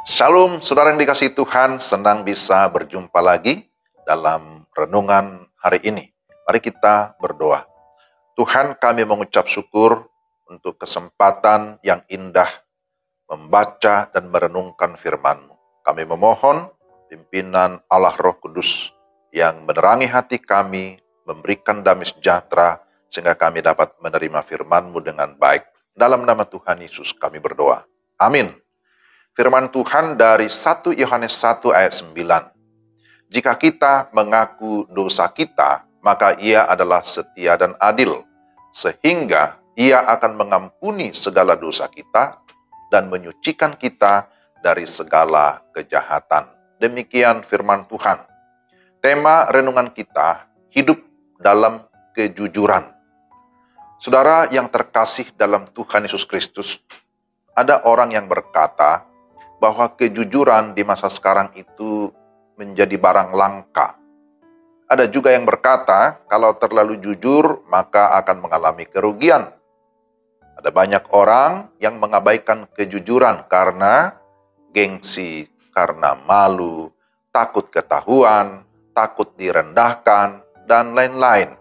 Shalom, saudara yang dikasihi Tuhan, senang bisa berjumpa lagi dalam renungan hari ini. Mari kita berdoa. Tuhan, kami mengucap syukur untuk kesempatan yang indah membaca dan merenungkan firman-Mu. Kami memohon pimpinan Allah Roh Kudus yang menerangi hati kami, memberikan damai sejahtera, sehingga kami dapat menerima firman-Mu dengan baik. Dalam nama Tuhan Yesus kami berdoa. Amin. Firman Tuhan dari 1 Yohanes 1 ayat 9. Jika kita mengaku dosa kita, maka Ia adalah setia dan adil, sehingga Ia akan mengampuni segala dosa kita dan menyucikan kita dari segala kejahatan. Demikian firman Tuhan. Tema renungan kita, hidup dalam kejujuran. Saudara yang terkasih dalam Tuhan Yesus Kristus, ada orang yang berkata bahwa kejujuran di masa sekarang itu menjadi barang langka. Ada juga yang berkata, kalau terlalu jujur, maka akan mengalami kerugian. Ada banyak orang yang mengabaikan kejujuran karena gengsi, karena malu, takut ketahuan, takut direndahkan, dan lain-lain.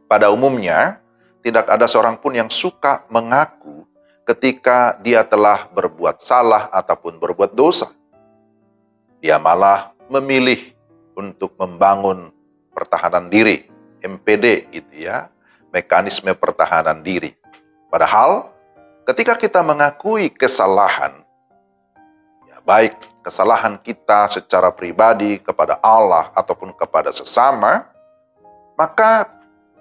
Pada umumnya, tidak ada seorang pun yang suka mengaku ketika dia telah berbuat salah ataupun berbuat dosa. Dia malah memilih untuk membangun pertahanan diri, MPD gitu ya, mekanisme pertahanan diri. Padahal ketika kita mengakui kesalahan, ya baik kesalahan kita secara pribadi kepada Allah ataupun kepada sesama, maka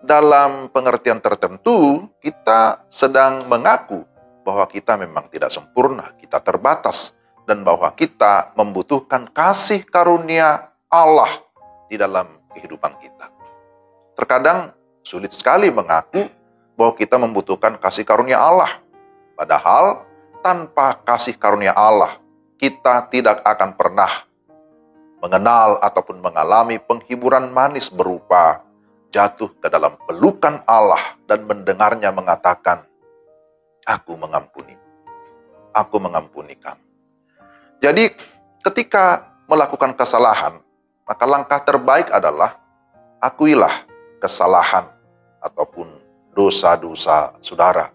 dalam pengertian tertentu kita sedang mengaku bahwa kita memang tidak sempurna, kita terbatas, dan bahwa kita membutuhkan kasih karunia Allah di dalam kehidupan kita. Terkadang sulit sekali mengaku bahwa kita membutuhkan kasih karunia Allah. Padahal tanpa kasih karunia Allah, kita tidak akan pernah mengenal ataupun mengalami penghiburan manis berupa jatuh ke dalam pelukan Allah dan mendengarnya mengatakan, aku mengampuni kamu. Jadi ketika melakukan kesalahan, maka langkah terbaik adalah akuilah kesalahan ataupun dosa-dosa saudara.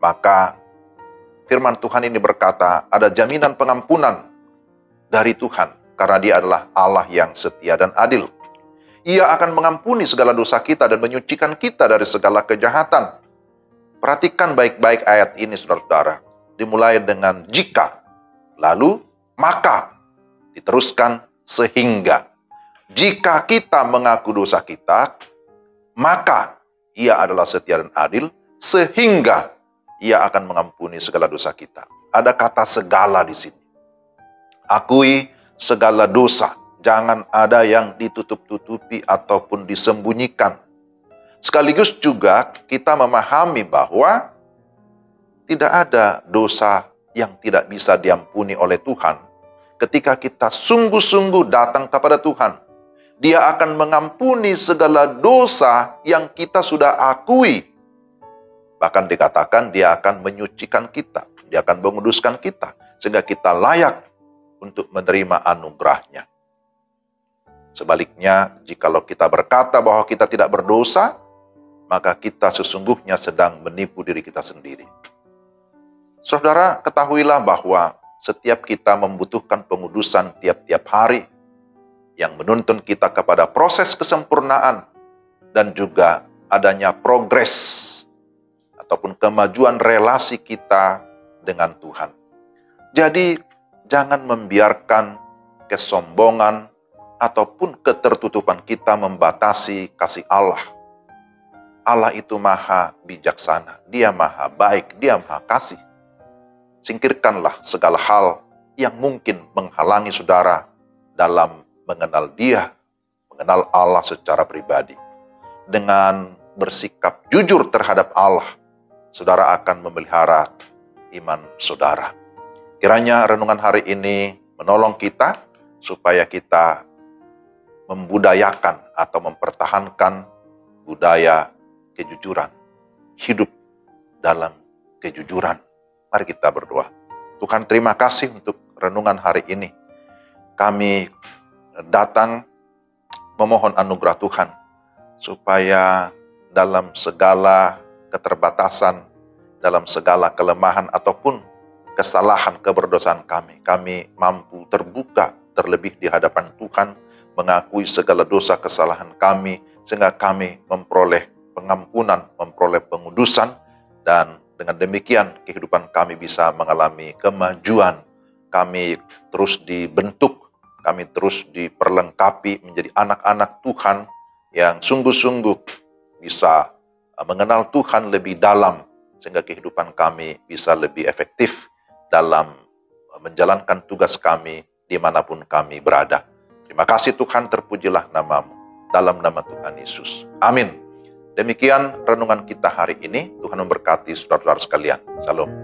Maka firman Tuhan ini berkata, ada jaminan pengampunan dari Tuhan, karena Dia adalah Allah yang setia dan adil. Ia akan mengampuni segala dosa kita dan menyucikan kita dari segala kejahatan. Perhatikan baik-baik ayat ini, saudara-saudara. Dimulai dengan jika, lalu maka, diteruskan sehingga. Jika kita mengaku dosa kita, maka Ia adalah setia dan adil, sehingga Ia akan mengampuni segala dosa kita. Ada kata segala di sini. Akui segala dosa, jangan ada yang ditutup-tutupi ataupun disembunyikan. Sekaligus juga kita memahami bahwa tidak ada dosa yang tidak bisa diampuni oleh Tuhan. Ketika kita sungguh-sungguh datang kepada Tuhan, Dia akan mengampuni segala dosa yang kita sudah akui. Bahkan dikatakan Dia akan menyucikan kita, Dia akan menguduskan kita, sehingga kita layak untuk menerima anugerah-Nya. Sebaliknya, jikalau kita berkata bahwa kita tidak berdosa, maka kita sesungguhnya sedang menipu diri kita sendiri. Saudara, ketahuilah bahwa setiap kita membutuhkan pengudusan tiap-tiap hari yang menuntun kita kepada proses kesempurnaan dan juga adanya progres ataupun kemajuan relasi kita dengan Tuhan. Jadi, jangan membiarkan kesombongan ataupun ketertutupan kita membatasi kasih Allah. Allah itu maha bijaksana, Dia maha baik, Dia maha kasih. Singkirkanlah segala hal yang mungkin menghalangi saudara dalam mengenal Dia, mengenal Allah secara pribadi. Dengan bersikap jujur terhadap Allah, saudara akan memelihara iman saudara. Kiranya renungan hari ini menolong kita supaya kita membudayakan atau mempertahankan budaya kejujuran, hidup dalam kejujuran. Mari kita berdoa. Tuhan, terima kasih untuk renungan hari ini, kami datang memohon anugerah Tuhan, supaya dalam segala keterbatasan, dalam segala kelemahan ataupun kesalahan keberdosaan kami mampu terbuka terlebih di hadapan Tuhan, mengakui segala dosa kesalahan kami, sehingga kami memperoleh pengampunan, memperoleh pengudusan, dan dengan demikian kehidupan kami bisa mengalami kemajuan. Kami terus dibentuk, kami terus diperlengkapi menjadi anak-anak Tuhan yang sungguh-sungguh bisa mengenal Tuhan lebih dalam, sehingga kehidupan kami bisa lebih efektif dalam menjalankan tugas kami dimanapun kami berada. Terima kasih Tuhan, terpujilah nama-Mu. Dalam nama Tuhan Yesus. Amin. Demikian renungan kita hari ini. Tuhan memberkati saudara-saudara sekalian. Shalom.